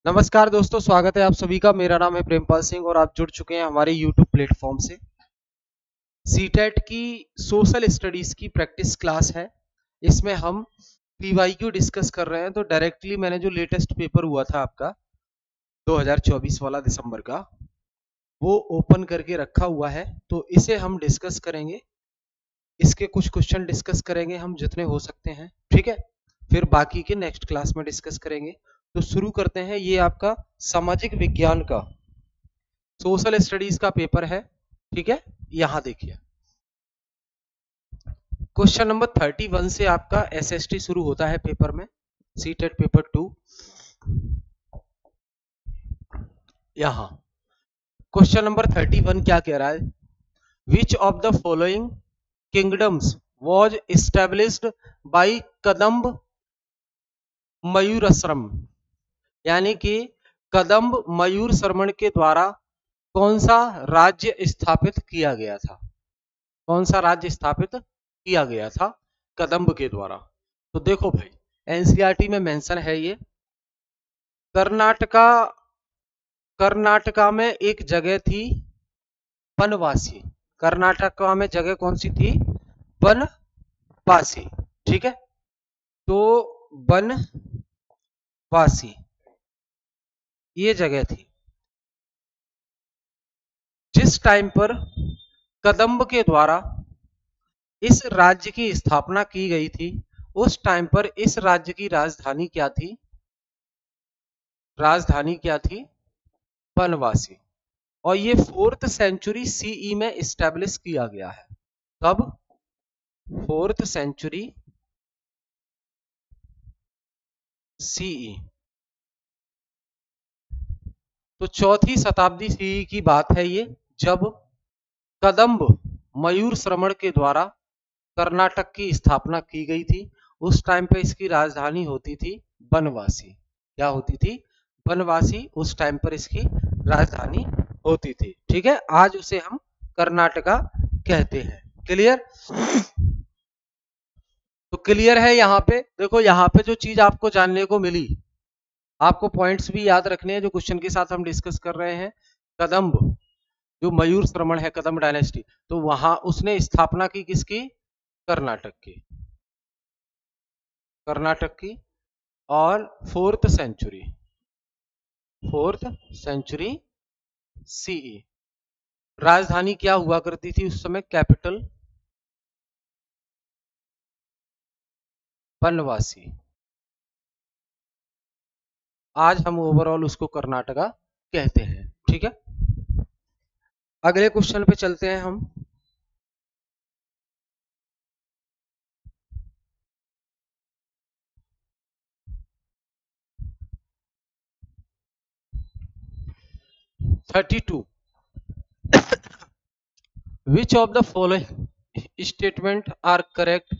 नमस्कार दोस्तों, स्वागत है आप सभी का। मेरा नाम है प्रेमपाल सिंह और आप जुड़ चुके हैं हमारे YouTube प्लेटफॉर्म से। सीटेट की सोशल स्टडीज की प्रैक्टिस क्लास है। इसमें हम पीवाईक्यू डिस्कस कर रहे हैं। तो डायरेक्टली मैंने जो लेटेस्ट पेपर हुआ था आपका 2024 वाला दिसंबर का, वो ओपन करके रखा हुआ है। तो इसे हम डिस्कस करेंगे। इसके कुछ क्वेश्चन डिस्कस करेंगे हम जितने हो सकते हैं, ठीक है। फिर बाकी के नेक्स्ट क्लास में डिस्कस करेंगे। तो शुरू करते हैं। ये आपका सामाजिक विज्ञान का सोशल स्टडीज का पेपर है, ठीक है। यहां देखिए, क्वेश्चन नंबर 31 से आपका एसएसटी शुरू होता है पेपर में, सीटेट पेपर 2। यहां क्वेश्चन नंबर 31 क्या कह रहा है? Which of the following kingdoms was established by Kadamba Mayurasharma, यानी कि कदम्ब मयूर श्रमण के द्वारा कौन सा राज्य स्थापित किया गया था? कौन सा राज्य स्थापित किया गया था कदम्ब के द्वारा? तो देखो भाई, एनसीईआरटी में मेंशन है ये। कर्नाटका, कर्नाटका में एक जगह थी बनवासी। कर्नाटका में जगह कौन सी थी? बनवासी, ठीक है। तो बनवासी ये जगह थी। जिस टाइम पर कदम्ब के द्वारा इस राज्य की स्थापना की गई थी, उस टाइम पर इस राज्य की राजधानी क्या थी? राजधानी क्या थी? बनवासी। और ये 4th सेंचुरी सीई में इस्टेब्लिश किया गया है। कब? 4th century CE. तो 4वीं शताब्दी सीई की बात है ये, जब कदम्ब मयूर श्रमण के द्वारा कर्नाटक की स्थापना की गई थी। उस टाइम पे इसकी राजधानी होती थी बनवासी। क्या होती थी? बनवासी। उस टाइम पर इसकी राजधानी होती थी, ठीक है। आज उसे हम कर्नाटका कहते हैं। क्लियर? तो क्लियर है। यहाँ पे देखो, यहाँ पे जो चीज आपको जानने को मिली, आपको पॉइंट्स भी याद रखने हैं जो क्वेश्चन के साथ हम डिस्कस कर रहे हैं। कदम्ब जो मयूर श्रमण है, कदम्ब डायनेस्टी, तो वहां उसने स्थापना की किसकी? कर्नाटक की। कर्नाटक की। और 4th सेंचुरी सीई। राजधानी क्या हुआ करती थी उस समय? कैपिटल बनवासी। आज हम ओवरऑल उसको कर्नाटका कहते हैं, ठीक है। अगले क्वेश्चन पे चलते हैं हम। Thirty two. Which of the following statement are correct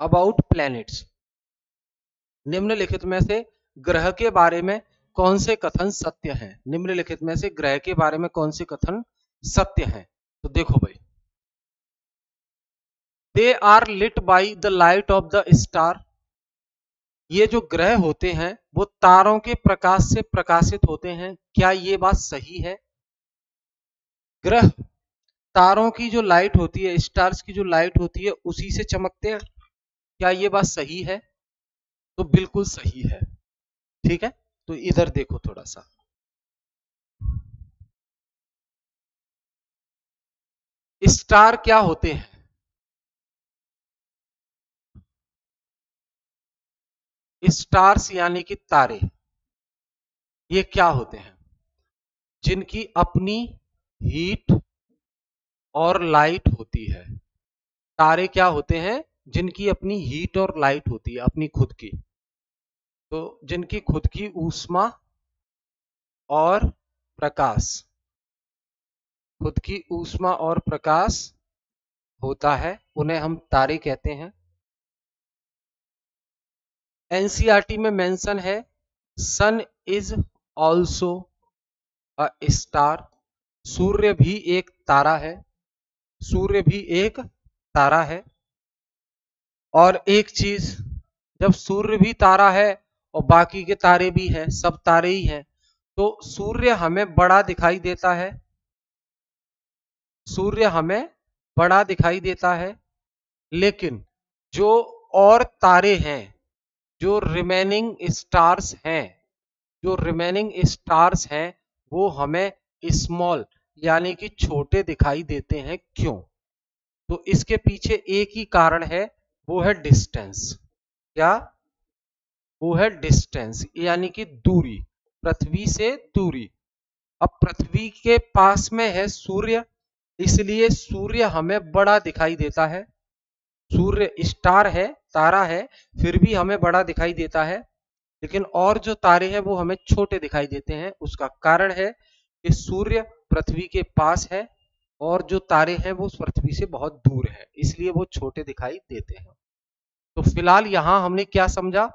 about planets? निम्नलिखित में से ग्रह के बारे में कौन से कथन सत्य हैं? निम्नलिखित में से ग्रह के बारे में कौन से कथन सत्य हैं? तो देखो भाई, they are lit by the light of the star. ये जो ग्रह होते हैं वो तारों के प्रकाश से प्रकाशित होते हैं। क्या ये बात सही है? ग्रह तारों की जो लाइट होती है, स्टार्स की जो लाइट होती है, उसी से चमकते हैं। क्या ये बात सही है? तो बिल्कुल सही है, ठीक है। तो इधर देखो थोड़ा सा, स्टार क्या होते हैं? स्टार्स यानी कि तारे, ये क्या होते हैं? जिनकी अपनी हीट और लाइट होती है। तारे क्या होते हैं? जिनकी अपनी हीट और लाइट होती है, अपनी खुद की। तो जिनकी खुद की ऊष्मा और प्रकाश, खुद की ऊष्मा और प्रकाश होता है, उन्हें हम तारे कहते हैं। एनसीईआरटी में मेंशन है सन इज ऑल्सो अ स्टार। सूर्य भी एक तारा है। सूर्य भी एक तारा है। और एक चीज, जब सूर्य भी तारा है और बाकी के तारे भी हैं, सब तारे ही हैं, तो सूर्य हमें बड़ा दिखाई देता है, सूर्य हमें बड़ा दिखाई देता है। लेकिन जो और तारे हैं, जो रिमेनिंग स्टार्स हैं, जो रिमेनिंग स्टार्स हैं, वो हमें स्मॉल यानी कि छोटे दिखाई देते हैं। क्यों? तो इसके पीछे एक ही कारण है, वो है डिस्टेंस। क्या? वो है डिस्टेंस यानी कि दूरी, पृथ्वी से दूरी। अब पृथ्वी के पास में है सूर्य, इसलिए सूर्य हमें बड़ा दिखाई देता है। सूर्य स्टार है, तारा है, फिर भी हमें बड़ा दिखाई देता है। लेकिन और जो तारे हैं वो हमें छोटे दिखाई देते हैं। उसका कारण है कि सूर्य पृथ्वी के पास है और जो तारे हैं वो पृथ्वी से बहुत दूर है, इसलिए वो छोटे दिखाई देते हैं। तो फिलहाल यहां हमने क्या समझा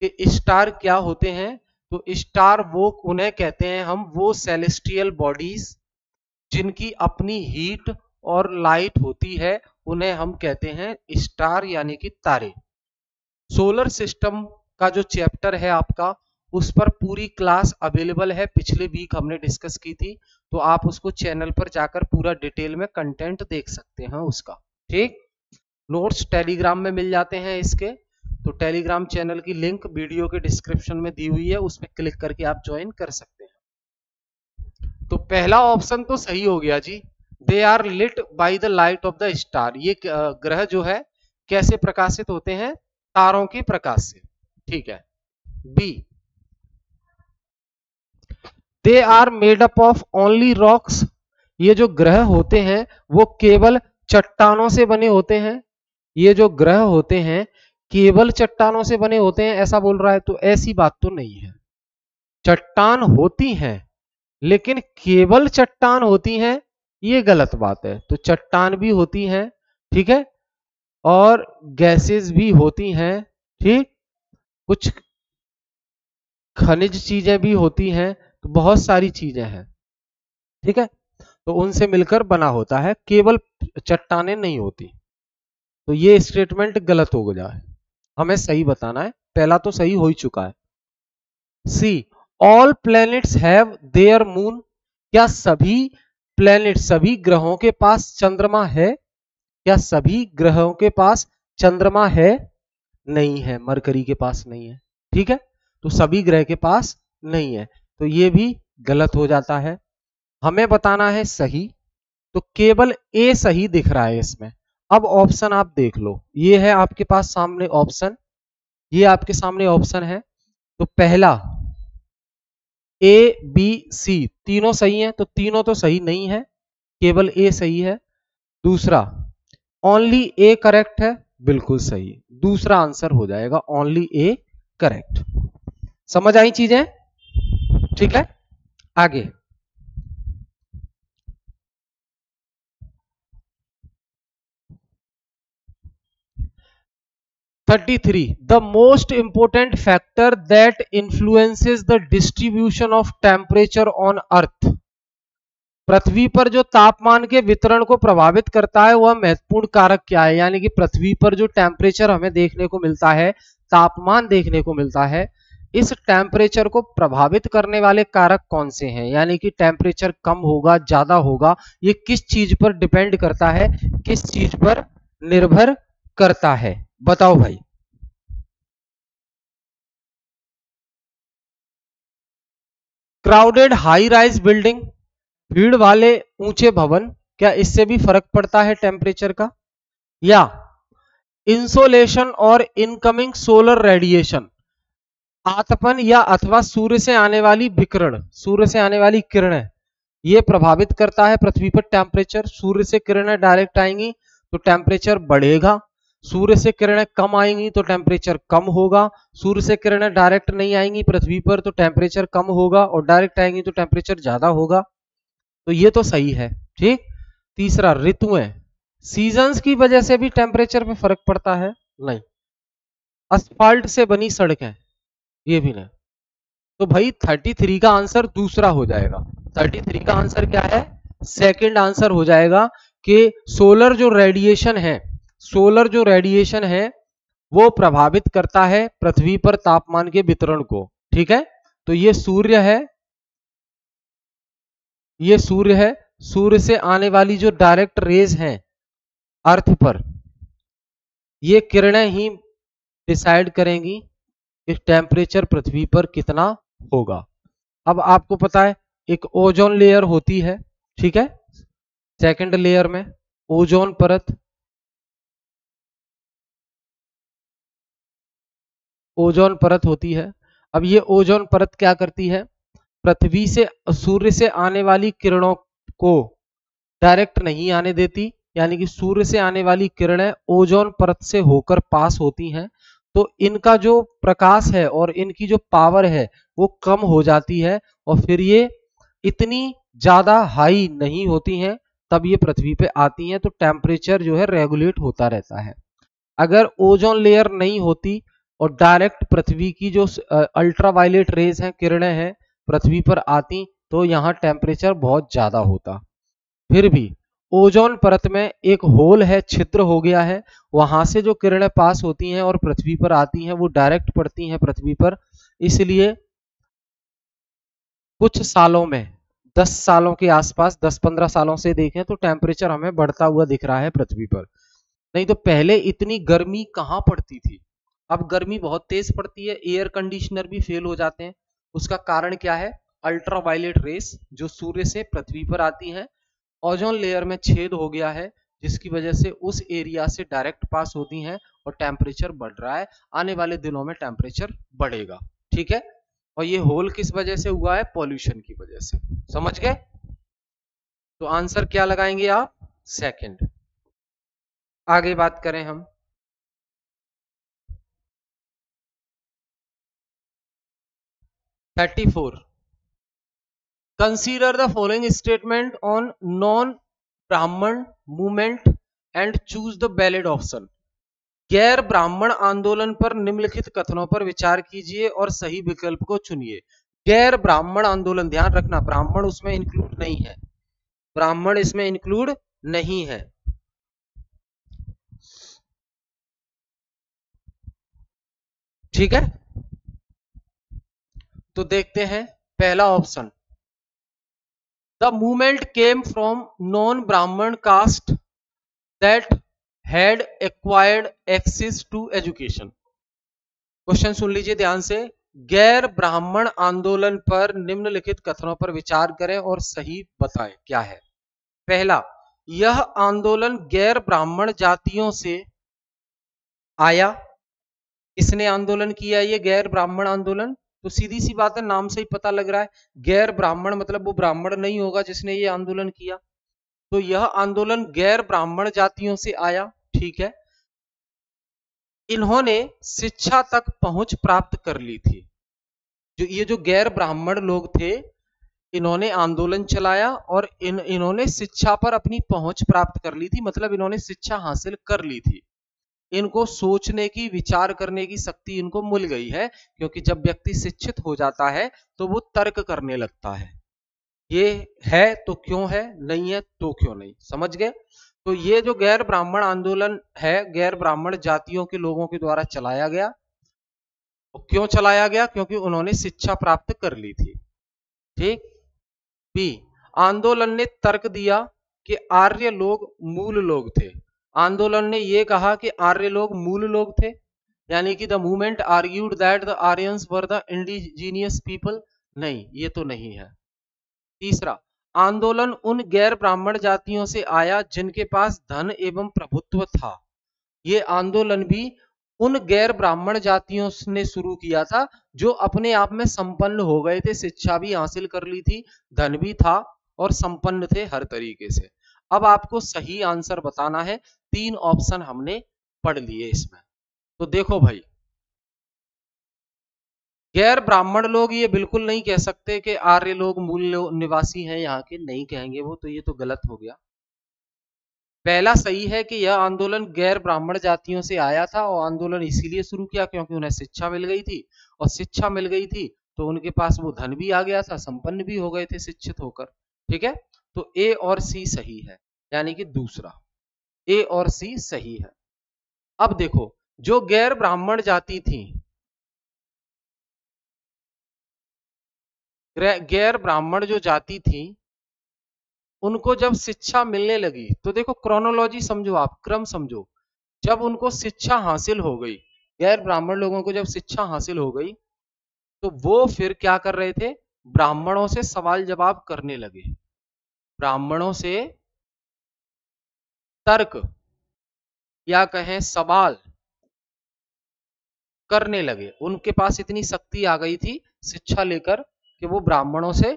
कि स्टार क्या होते हैं। तो स्टार वो उन्हें कहते हैं हम, वो सेलेस्टियल बॉडीज जिनकी अपनी हीट और लाइट होती है, उन्हें हम कहते हैं स्टार यानी कि तारे। सोलर सिस्टम का जो चैप्टर है आपका, उस पर पूरी क्लास अवेलेबल है, पिछले वीक हमने डिस्कस की थी, तो आप उसको चैनल पर जाकर पूरा डिटेल में कंटेंट देख सकते हैं उसका। ठीक, नोट्स टेलीग्राम में मिल जाते हैं इसके, तो टेलीग्राम चैनल की लिंक वीडियो के डिस्क्रिप्शन में दी हुई है, उस पर क्लिक करके आप ज्वाइन कर सकते हैं। तो पहला ऑप्शन तो सही हो गया जी, they are lit by the light of the star. ये ग्रह जो है कैसे प्रकाशित होते हैं? तारों के प्रकाश से। ठीक है। B, they are made up of only rocks. ये जो ग्रह होते हैं वो केवल चट्टानों से बने होते हैं। ये जो ग्रह होते हैं केवल चट्टानों से बने होते हैं, ऐसा बोल रहा है, तो ऐसी बात तो नहीं है। चट्टान होती हैं लेकिन केवल चट्टान होती हैं, ये गलत बात है। तो चट्टान भी होती हैं, ठीक है, और गैसेस भी होती हैं, ठीक, कुछ खनिज चीजें भी होती हैं, तो बहुत सारी चीजें हैं, ठीक है, तो उनसे मिलकर बना होता है, केवल चट्टानें नहीं होती। तो ये स्टेटमेंट गलत हो गया है, हमें सही बताना है। पहला तो सही हो ही चुका है। See, all planets have their moon. क्या सभी प्लैनेट, सभी ग्रहों के पास चंद्रमा है? क्या सभी ग्रहों के पास चंद्रमा है? नहीं है, मरकरी के पास नहीं है, ठीक है, तो सभी ग्रह के पास नहीं है, तो ये भी गलत हो जाता है। हमें बताना है सही, तो केवल ए सही दिख रहा है इसमें। अब ऑप्शन आप देख लो, ये है आपके पास सामने ऑप्शन, ये आपके सामने ऑप्शन है। तो पहला ए बी सी तीनों सही हैं, तो तीनों तो सही नहीं है, केवल ए सही है। दूसरा, ओनली ए करेक्ट है, बिल्कुल सही, दूसरा आंसर हो जाएगा ओनली ए करेक्ट। समझ आई चीजें? ठीक है, आगे। (33) The most important factor that influences the distribution of temperature on Earth। पृथ्वी पर जो तापमान के वितरण को प्रभावित करता है वह महत्वपूर्ण कारक क्या है? यानी कि पृथ्वी पर जो टेम्परेचर हमें देखने को मिलता है, तापमान देखने को मिलता है, इस टेम्परेचर को प्रभावित करने वाले कारक कौन से हैं? यानी कि टेम्परेचर कम होगा, ज्यादा होगा, ये किस चीज पर डिपेंड करता है, किस चीज पर निर्भर करता है? बताओ भाई। क्राउडेड हाई राइज बिल्डिंग, भीड़ वाले ऊंचे भवन, क्या इससे भी फर्क पड़ता है टेम्परेचर का? या इंसोलेशन और इनकमिंग सोलर रेडिएशन, आतपन या अथवा सूर्य से आने वाली विकिरण, सूर्य से आने वाली किरणें, ये प्रभावित करता है पृथ्वी पर टेम्परेचर। सूर्य से किरणें डायरेक्ट आएंगी तो टेम्परेचर बढ़ेगा, सूर्य से किरणें कम आएंगी तो टेम्परेचर कम होगा, सूर्य से किरणें डायरेक्ट नहीं आएंगी पृथ्वी पर तो टेम्परेचर कम होगा, और डायरेक्ट आएंगी तो टेम्परेचर ज्यादा होगा। तो ये तो सही है, ठीक। तीसरा, ऋतुएं, सीजन्स की वजह से भी टेम्परेचर में फर्क पड़ता है? नहीं। असफाल्ट से बनी सड़कें, ये भी नहीं। तो भाई 33 का आंसर दूसरा हो जाएगा। 33 का आंसर क्या है? सेकंड आंसर हो जाएगा कि सोलर जो रेडिएशन है, सोलर जो रेडिएशन है वो प्रभावित करता है पृथ्वी पर तापमान के वितरण को। ठीक है, तो ये सूर्य है, ये सूर्य है। सूर्य से आने वाली जो डायरेक्ट रेज हैं अर्थ पर, ये किरणें ही डिसाइड करेंगी कि टेम्परेचर पृथ्वी पर कितना होगा। अब आपको पता है एक ओजोन लेयर होती है, ठीक है, सेकंड लेयर में ओजोन परत, ओजोन परत होती है। अब ये ओजोन परत क्या करती है, पृथ्वी से सूर्य से आने वाली किरणों को डायरेक्ट नहीं आने देती, यानी कि सूर्य से आने वाली किरणें ओजोन परत से होकर पास होती हैं, तो इनका जो प्रकाश है और इनकी जो पावर है वो कम हो जाती है और फिर ये इतनी ज्यादा हाई नहीं होती हैं, तब ये पृथ्वी पे आती हैं, तो टेम्परेचर जो है रेगुलेट होता रहता है। अगर ओजोन लेयर नहीं होती और डायरेक्ट पृथ्वी की जो अल्ट्रावायलेट रेज हैं, किरणें हैं, पृथ्वी पर आती, तो यहाँ टेम्परेचर बहुत ज्यादा होता। फिर भी ओजोन परत में एक होल है, छिद्र हो गया है, वहां से जो किरणें पास होती हैं और पृथ्वी पर आती हैं वो डायरेक्ट पड़ती हैं पृथ्वी पर। इसलिए कुछ सालों में 10 सालों के आसपास, 10-15 सालों से देखें तो टेम्परेचर हमें बढ़ता हुआ दिख रहा है पृथ्वी पर। नहीं तो पहले इतनी गर्मी कहां पड़ती थी, अब गर्मी बहुत तेज पड़ती है, एयर कंडीशनर भी फेल हो जाते हैं। उसका कारण क्या है, अल्ट्रावायलेट रेस जो सूर्य से पृथ्वी पर आती हैं, ओजोन लेयर में छेद हो गया है, जिसकी वजह से उस एरिया से डायरेक्ट पास होती हैं और टेम्परेचर बढ़ रहा है। आने वाले दिनों में टेम्परेचर बढ़ेगा, ठीक है। और ये होल किस वजह से हुआ है, पॉल्यूशन की वजह से। समझ गए, तो आंसर क्या लगाएंगे आप, सेकंड। आगे बात करें हम, thirty four, consider the following statement on non Brahmin movement and choose the valid option. गैर ब्राह्मण आंदोलन पर निम्नलिखित कथनों पर विचार कीजिए और सही विकल्प को चुनिए। गैर ब्राह्मण आंदोलन, ध्यान रखना ब्राह्मण उसमें इंक्लूड नहीं है, ब्राह्मण इसमें इंक्लूड नहीं है। ठीक है, तो देखते हैं पहला option, the movement came from non Brahmin caste that had acquired access to education. Question सुन लीजिए ध्यान से, गैर ब्राह्मण आंदोलन पर निम्नलिखित कथनों पर विचार करें और सही बताएं क्या है। पहला, यह आंदोलन गैर ब्राह्मण जातियों से आया। किसने आंदोलन किया, ये गैर ब्राह्मण आंदोलन, तो सीधी सी बात है, नाम से ही पता लग रहा है, गैर ब्राह्मण मतलब वो ब्राह्मण नहीं होगा जिसने ये आंदोलन किया। तो यह आंदोलन गैर ब्राह्मण जातियों से आया, ठीक है। इन्होंने शिक्षा तक पहुंच प्राप्त कर ली थी। जो गैर ब्राह्मण लोग थे, इन्होंने आंदोलन चलाया और इन्होंने शिक्षा पर अपनी पहुंच प्राप्त कर ली थी, मतलब इन्होंने शिक्षा हासिल कर ली थी। इनको सोचने की, विचार करने की शक्ति इनको मिल गई है, क्योंकि जब व्यक्ति शिक्षित हो जाता है तो वो तर्क करने लगता है, ये है तो क्यों है, नहीं है तो क्यों नहीं। समझ गए, तो ये जो गैर ब्राह्मण आंदोलन है, गैर ब्राह्मण जातियों के लोगों के द्वारा चलाया गया। क्यों चलाया गया, क्योंकि उन्होंने शिक्षा प्राप्त कर ली थी, ठीक। बी, आंदोलन ने तर्क दिया कि आर्य लोग मूल लोग थे। आंदोलन ने यह कहा कि आर्य लोग मूल लोग थे, यानी कि the movement argued that the Aryans were the indigenous people. नहीं, ये तो नहीं है। तीसरा, आंदोलन उन गैर ब्राह्मण जातियों से आया जिनके पास धन एवं प्रभुत्व था। ये आंदोलन भी उन गैर ब्राह्मण जातियों ने शुरू किया था जो अपने आप में संपन्न हो गए थे, शिक्षा भी हासिल कर ली थी, धन भी था और संपन्न थे हर तरीके से। अब आपको सही आंसर बताना है, 3 ऑप्शन हमने पढ़ लिए इसमें। तो देखो भाई, गैर ब्राह्मण लोग ये बिल्कुल नहीं कह सकते कि आर्य लोग मूल निवासी हैं यहाँ के, नहीं कहेंगे वो, तो ये तो गलत हो गया। पहला सही है कि यह आंदोलन गैर ब्राह्मण जातियों से आया था और आंदोलन इसीलिए शुरू किया क्योंकि उन्हें शिक्षा मिल गई थी, और शिक्षा मिल गई थी तो उनके पास वो धन भी आ गया था, संपन्न भी हो गए थे शिक्षित होकर। ठीक है, तो ए और सी सही है, यानी कि दूसरा, ए और सी सही है। अब देखो, जो गैर ब्राह्मण जाति थी, गैर ब्राह्मण जो जाति थी, उनको जब शिक्षा मिलने लगी, तो देखो क्रोनोलॉजी समझो, आप क्रम समझो। जब उनको शिक्षा हासिल हो गई, गैर ब्राह्मण लोगों को जब शिक्षा हासिल हो गई, तो वो फिर क्या कर रहे थे, ब्राह्मणों से सवाल जवाब करने लगे, ब्राह्मणों से तर्क या कहें सवाल करने लगे। उनके पास इतनी शक्ति आ गई थी शिक्षा लेकर कि वो ब्राह्मणों से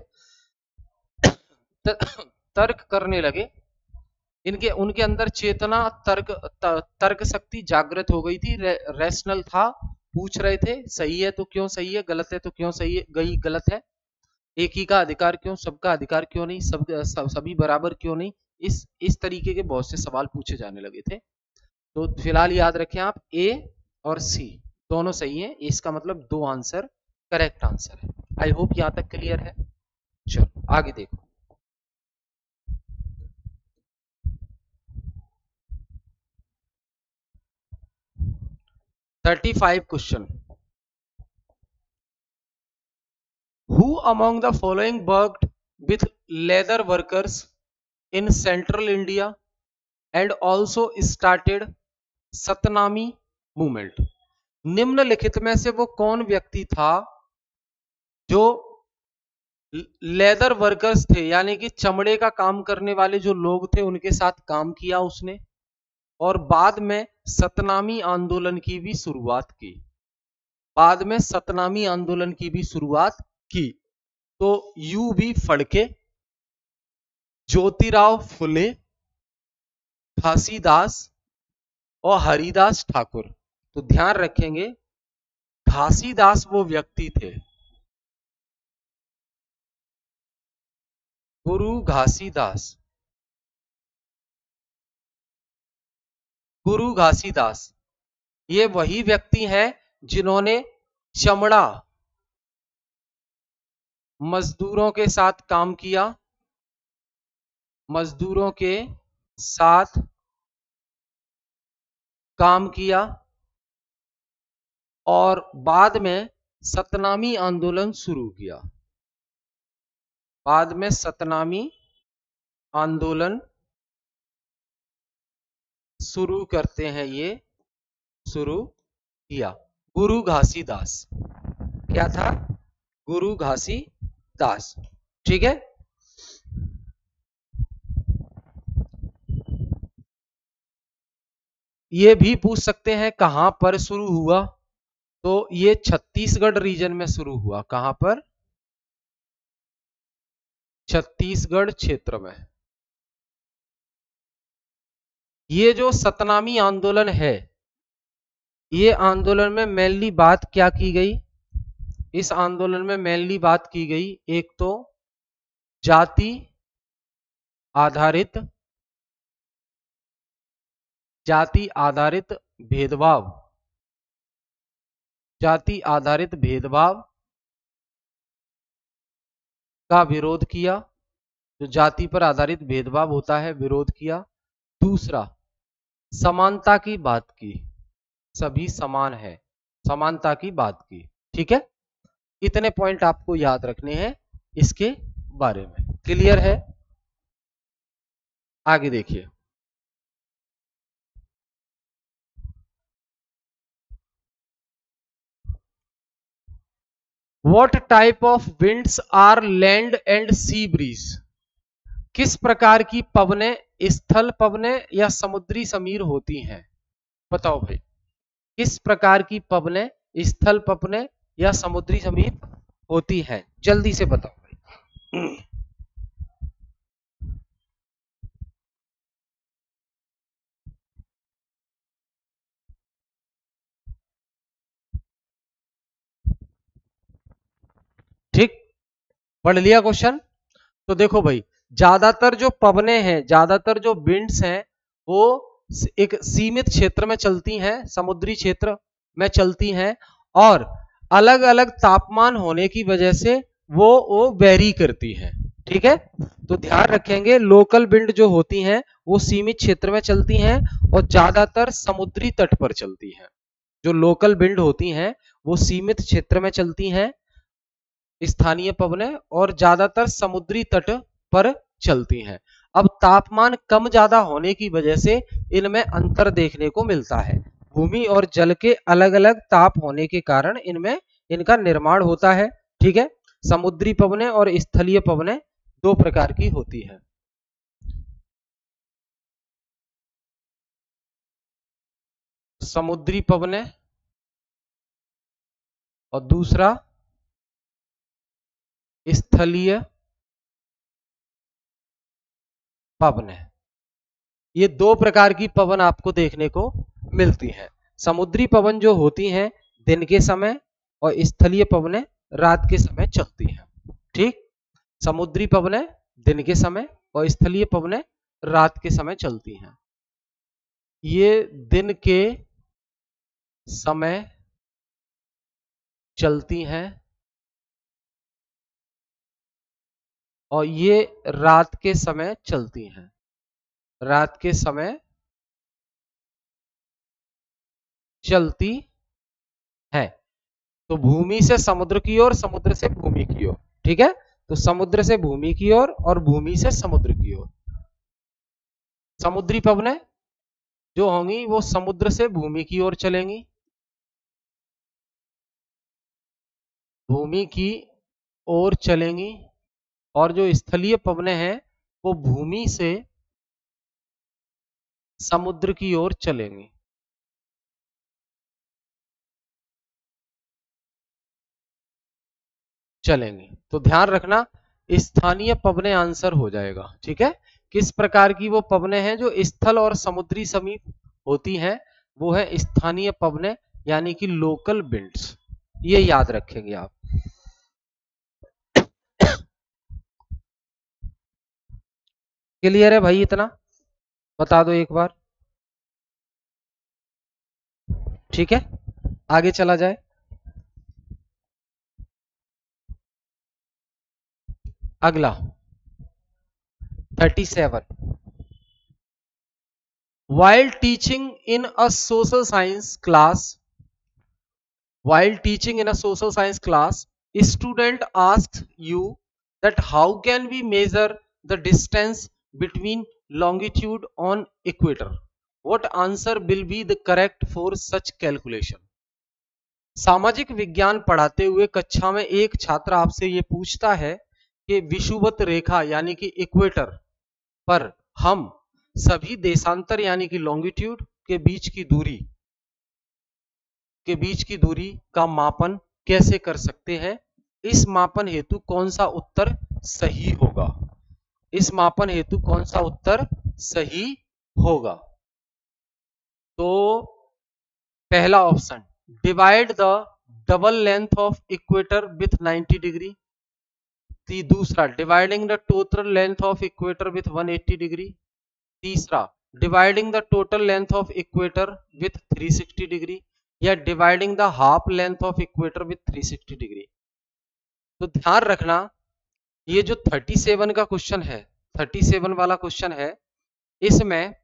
तर्क करने लगे। इनके उनके अंदर चेतना, तर्क शक्ति जागृत हो गई थी, रैशनल था, पूछ रहे थे सही है तो क्यों सही है, गलत है तो क्यों सही है, गलत है, एक ही का अधिकार क्यों, सबका अधिकार क्यों नहीं, सभी बराबर क्यों नहीं, इस तरीके के बहुत से सवाल पूछे जाने लगे थे। तो फिलहाल याद रखें आप, ए और सी दोनों सही है, इसका मतलब दो आंसर करेक्ट आंसर है। आई होप यहां तक क्लियर है। चलो आगे देखो। 35 question. Who among the following worked with leather workers in central India and also started Satnami movement? निम्नलिखित में से वो कौन व्यक्ति था जो लेदर वर्कर्स थे, यानी कि चमड़े का काम करने वाले जो लोग थे उनके साथ काम किया उसने, और बाद में सतनामी आंदोलन की भी शुरुआत की, बाद में सतनामी आंदोलन की भी शुरुआत की? तो यू बी फड़के, ज्योतिराव फुले, घासीदास और हरिदास ठाकुर। तो ध्यान रखेंगे, घासीदास वो व्यक्ति थे, गुरु घासीदास, गुरु घासीदास ये वही व्यक्ति हैं जिन्होंने चमड़ा मजदूरों के साथ काम किया, मजदूरों के साथ काम किया और बाद में सतनामी आंदोलन शुरू किया, बाद में सतनामी आंदोलन शुरू करते हैं, ये शुरू किया गुरु घासीदास। क्या था? गुरु घासीदास। ठीक है, ये भी पूछ सकते हैं कहां पर शुरू हुआ, तो ये छत्तीसगढ़ रीजन में शुरू हुआ। कहां पर? छत्तीसगढ़ क्षेत्र में। ये जो सतनामी आंदोलन है, ये आंदोलन में मेनली बात क्या की गई? इस आंदोलन में मेनली बात की गई, एक तो जाति आधारित, जाति आधारित भेदभाव, जाति आधारित भेदभाव का विरोध किया, जो जाति पर आधारित भेदभाव होता है विरोध किया। दूसरा, समानता की बात की, सभी समान है, समानता की बात की। ठीक है, इतने पॉइंट आपको याद रखने हैं इसके बारे में। क्लियर है? आगे देखिए। What type of winds are land and sea breeze? किस प्रकार की पवनें स्थल पवनें या समुद्री समीर होती हैं? बताओ भाई, किस प्रकार की पवनें स्थल पवनें या समुद्री समीर होती हैं? जल्दी से बताओ भाई। ठीक, पढ़ लिया क्वेश्चन? तो देखो भाई, ज्यादातर जो पवनें हैं, ज्यादातर जो विंड्स हैं, वो एक सीमित क्षेत्र में चलती हैं, समुद्री क्षेत्र में चलती हैं, और अलग अलग तापमान होने की वजह से वो वेरी करती हैं। ठीक है, तो ध्यान रखेंगे, लोकल विंड जो होती हैं वो सीमित क्षेत्र में चलती हैं और ज्यादातर समुद्री तट पर चलती हैं। जो लोकल विंड होती हैं वो सीमित क्षेत्र में चलती हैं, स्थानीय पवनें, और ज्यादातर समुद्री तट पर चलती हैं। अब तापमान कम ज्यादा होने की वजह से इनमें अंतर देखने को मिलता है। भूमि और जल के अलग अलग ताप होने के कारण इनमें इनका निर्माण होता है। ठीक है, समुद्री पवनें और स्थलीय पवनें दो प्रकार की होती है। समुद्री पवनें और दूसरा स्थलीय पवनें। ये दो प्रकार की पवन आपको देखने को मिलती हैं। समुद्री पवन जो होती हैं दिन के समय, और स्थलीय पवनें रात के समय चलती हैं। ठीक, समुद्री पवनें दिन के समय और स्थलीय पवनें रात के समय चलती हैं। ये दिन के समय चलती हैं और ये रात के समय चलती हैं। रात के समय चलती है। तो भूमि से समुद्र की ओर, समुद्र से भूमि की ओर। ठीक है, तो समुद्र से भूमि की ओर और भूमि से समुद्र की ओर। समुद्री पवनें जो होंगी वो समुद्र से भूमि की ओर चलेंगी, भूमि की ओर चलेंगी, और जो स्थलीय पवनें हैं वो भूमि से समुद्र की ओर चलेंगी। चलेंगे तो ध्यान रखना स्थानीय पवनें आंसर हो जाएगा। ठीक है, किस प्रकार की वो पवनें हैं जो स्थल और समुद्री समीप होती हैं, वो है स्थानीय पवनें, यानी कि लोकल विंड्स। ये याद रखेंगे आप। क्लियर है भाई? इतना बता दो एक बार। ठीक है, आगे चला जाए। अगला 37। While teaching in a social science class, while teaching in a social science class, a student asks you that how can we measure the distance between longitude on equator? What answer will be the correct for such calculation? सामाजिक विज्ञान पढ़ाते हुए कक्षा में एक छात्र आपसे ये पूछता है कि विषुवत रेखा यानी कि इक्वेटर पर हम सभी देशांतर यानी कि लॉन्गिट्यूड के बीच की दूरी का मापन कैसे कर सकते हैं? इस मापन हेतु कौन सा उत्तर सही होगा? इस मापन हेतु कौन सा उत्तर सही होगा? तो पहला option, divide the double length of equator with 90 degree. दूसरा, dividing the total length of equator with 180 degree. तीसरा, dividing the total length of equator with 360 degree, या dividing the half length of equator with 360 degree. तो ध्यान रखना, ये जो 37 का question है, 37 वाला क्वेश्चन है, इसमें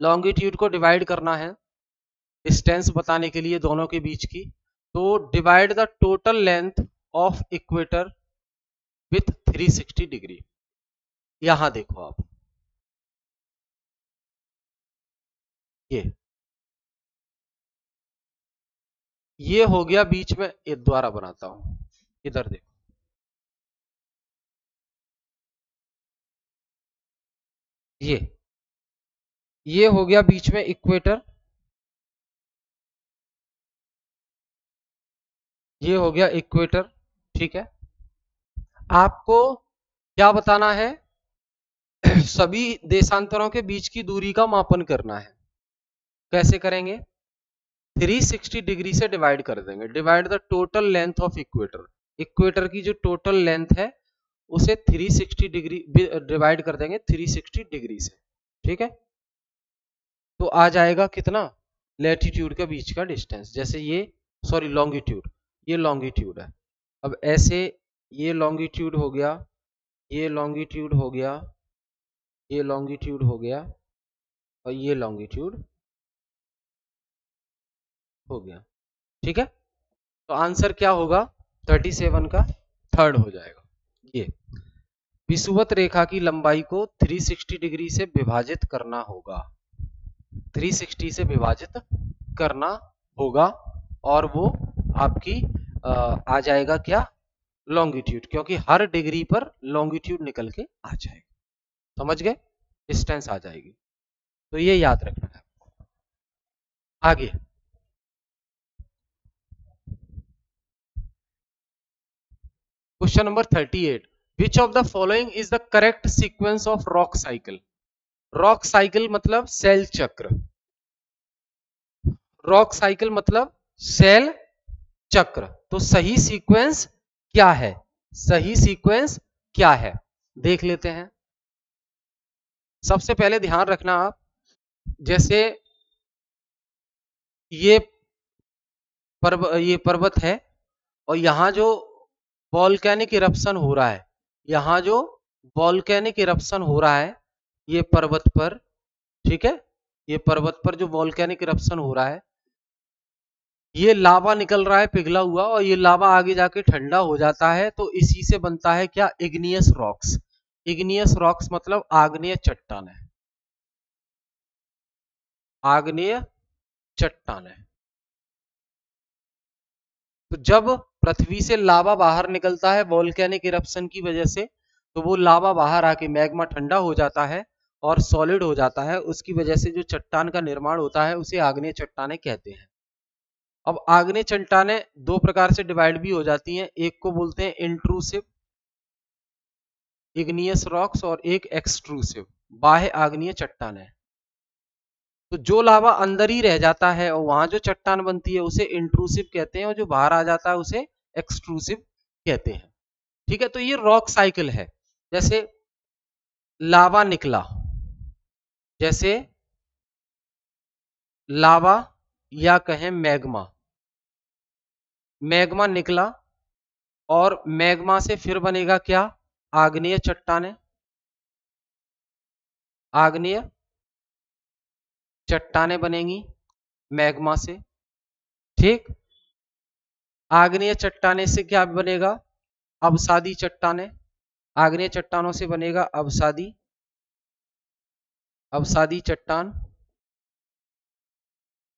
लॉन्गिट्यूड को डिवाइड करना है डिस्टेंस बताने के लिए दोनों के बीच की। तो divide the total length of equator with 360 degree. यहां देखो आप, ये हो गया बीच में, ये द्वारा बनाता हूं, इधर देखो, ये हो गया बीच में इक्वेटर, ये हो गया इक्वेटर। ठीक है, आपको क्या बताना है? सभी देशांतरों के बीच की दूरी का मापन करना है। कैसे करेंगे? 360 डिग्री से डिवाइड कर देंगे। Divide the total length of equator, equator की जो टोटल लेंथ है उसे 360 डिग्री डिवाइड कर देंगे 360 डिग्री से। ठीक है, तो आ जाएगा कितना? लैटिट्यूड के बीच का डिस्टेंस, जैसे ये, सॉरी लॉन्गिट्यूड, ये लॉन्गिट्यूड है। अब ऐसे ये लॉन्गिट्यूड हो गया, ये लॉन्गिट्यूड हो गया, ये लॉन्गिट्यूड हो गया, और ये लॉन्गिट्यूड हो गया। ठीक है, तो आंसर क्या होगा, 37 का थर्ड हो जाएगा। ये विषुवत रेखा की लंबाई को 360 डिग्री से विभाजित करना होगा, 360 से विभाजित करना होगा, और वो आपकी आ जाएगा क्या, लॉन्गिट्यूड, क्योंकि हर डिग्री पर लॉन्गिट्यूड निकल के आ जाएगा। समझ गए, डिस्टेंस आ जाएगी। तो ये याद रखना है। आगे question number 38, which of the following is the correct sequence of rock cycle. Rock cycle मतलब सेल चक्र, रॉक साइकिल मतलब सेल चक्र। तो सही सीक्वेंस क्या है, सही सीक्वेंस क्या है, देख लेते हैं। सबसे पहले ध्यान रखना आप, जैसे ये ये पर्वत है, और यहां जो वॉल्केनिक इरप्शन हो रहा है, यहां जो वॉल्केनिक इरप्शन हो रहा है ये पर्वत पर, ठीक है, ये पर्वत पर जो वॉल्केनिक इरप्शन हो रहा है, ये लावा निकल रहा है पिघला हुआ, और ये लावा आगे जाके ठंडा हो जाता है, तो इसी से बनता है क्या, इग्नियस रॉक्स। इग्नियस रॉक्स मतलब आग्नेय चट्टान है, आग्नेय चट्टान है। तो जब पृथ्वी से लावा बाहर निकलता है वॉल्केनिक इरप्शन की वजह से, तो वो लावा बाहर आके मैग्मा ठंडा हो जाता है और सॉलिड हो जाता है, उसकी वजह से जो चट्टान का निर्माण होता है उसे आग्नेय चट्टाने कहते हैं। अब आग्नेय चट्टाने दो प्रकार से डिवाइड भी हो जाती हैं, एक को बोलते हैं इंट्रूसिव इग्नियस रॉक्स, और एक एक्सट्रूसिव बाह्य आग्नेय चट्टान है। तो जो लावा अंदर ही रह जाता है और वहां जो चट्टान बनती है उसे इंट्रूसिव कहते हैं, और जो बाहर आ जाता है उसे एक्सट्रूसिव कहते हैं। ठीक है, तो ये रॉक साइकिल है। जैसे लावा निकला, जैसे लावा या कहें मैग्मा, मैग्मा निकला और मैग्मा से फिर बनेगा क्या, आग्नेय चट्टाने, आग्नेय चट्टाने बनेंगी मैग्मा से। ठीक, आग्नेय चट्टाने से क्या बनेगा, अवसादी चट्टाने, आग्नेय चट्टानों से बनेगा अवसादी, अवसादी चट्टान,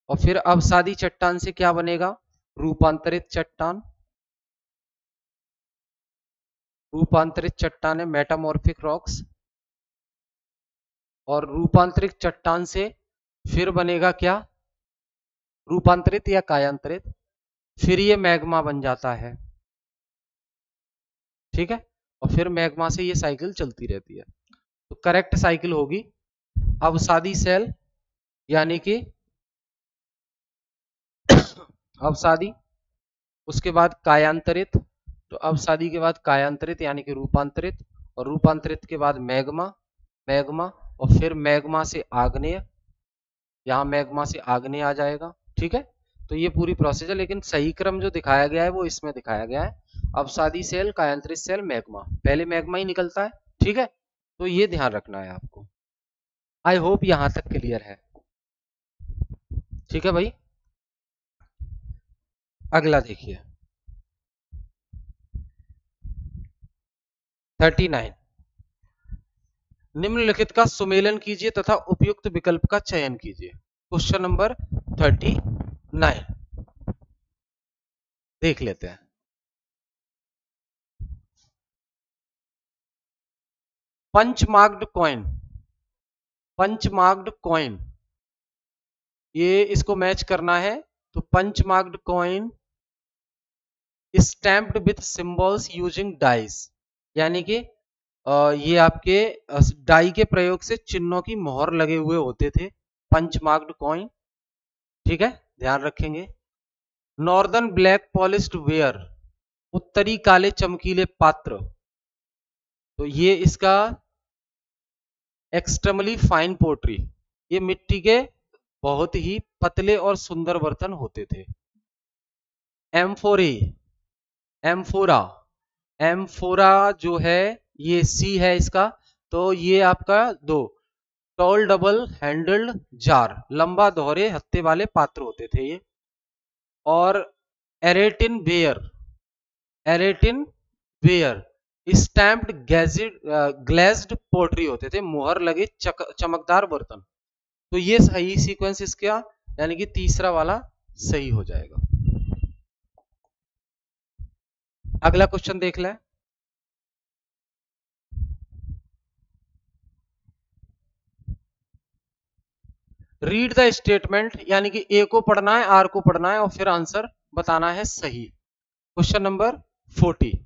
और फिर अवसादी चट्टान से क्या बनेगा, रूपांतरित चट्टान, रूपांतरित चट्टान है मेटामॉर्फिक रॉक्स, और रूपांतरित चट्टान से फिर बनेगा क्या, रूपांतरित या कायांतरित, फिर ये मैग्मा बन जाता है। ठीक है, और फिर मैग्मा से ये साइकिल चलती रहती है। तो करेक्ट साइकिल होगी अवसादी सेल, यानी कि अवसादी, उसके बाद कायांतरित, तो अवसादी के बाद कायांतरित यानी कि रूपांतरित, और रूपांतरित के बाद मैग्मा, मैग्मा, और फिर मैग्मा से आग्नेय, यहां मैग्मा से आग्नेय आ जाएगा। ठीक है, तो ये पूरी प्रोसेस है, लेकिन सही क्रम जो दिखाया गया है वो इसमें दिखाया गया है, अवसादी सेल, कायांतरित सेल, मैग्मा, पहले मैग्मा ही निकलता है। ठीक है, तो ये ध्यान रखना है आपको। आई होप यहां तक क्लियर है। ठीक है भाई, अगला देखिए 39, निम्नलिखित का सुमेलन कीजिए तथा उपयुक्त विकल्प का चयन कीजिए। क्वेश्चन नंबर 39 देख लेते हैं। पंचमार्क्ड कॉइन, पंचमार्क्ड कॉइन, ये इसको मैच करना है। तो punch-marked coin stamped with symbols using dice, यानी कि ये आपके डाई के प्रयोग से चिन्हों की मोहर लगे हुए होते थे पंचमार्क्ड कॉइन। ठीक है, ध्यान रखेंगे। नॉर्दर्न ब्लैक पॉलिश्ड वेयर, उत्तरी काले चमकीले पात्र, तो ये इसका एक्सट्रीमली फाइन पोट्री, ये मिट्टी के बहुत ही पतले और सुंदर बर्तन होते थे। एम्फोरे, एम्फोरा, एम्फोरा जो है ये सी है इसका, तो ये आपका दो टॉल डबल हैंडल्ड जार, लंबा दोहरे हत्थे वाले पात्र होते थे ये। और एरेटिन वेयर स्टैम्प्ड ग्लेज्ड पोट्री होते थे, मुहर लगे चमकदार बर्तन। तो ये सही सीक्वेंस इसका यानी कि तीसरा वाला सही हो जाएगा। अगला क्वेश्चन देख लें। रीड द स्टेटमेंट, यानी कि ए को पढ़ना है, आर को पढ़ना है और फिर आंसर बताना है सही। क्वेश्चन नंबर 40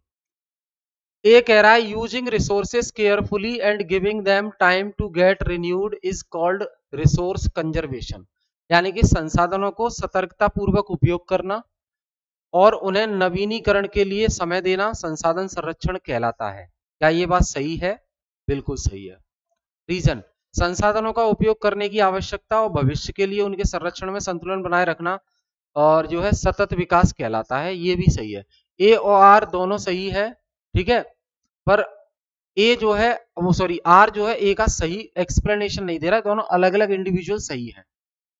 ए कह रहा है using resources carefully and giving them time to get renewed is called resource conservation, यानी कि संसाधनों को सतर्कता पूर्वक उपयोग करना और उन्हें नवीनीकरण के लिए समय देना संसाधन संरक्षण कहलाता है। क्या ये बात सही है? बिल्कुल सही है। रीजन, संसाधनों का उपयोग करने की आवश्यकता और भविष्य के लिए उनके संरक्षण में संतुलन बनाए रखना और जो है सतत विकास कहलाता है। ये भी सही है। ए और आर दोनों सही है, ठीक है, पर ए जो है सॉरी आर जो है ए का सही एक्सप्लेनेशन नहीं दे रहा है, दोनों अलग अलग इंडिविजुअल सही है।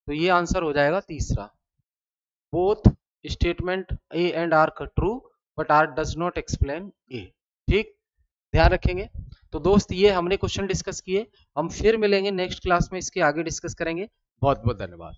तो ये आंसर हो जाएगा तीसरा। Both statement A and R true but R does not explain A. ठीक, ध्यान रखेंगे। तो दोस्त ये हमने क्वेश्चन डिस्कस किए, हम फिर मिलेंगे नेक्स्ट क्लास में, इसके आगे डिस्कस करेंगे। बहुत बहुत धन्यवाद।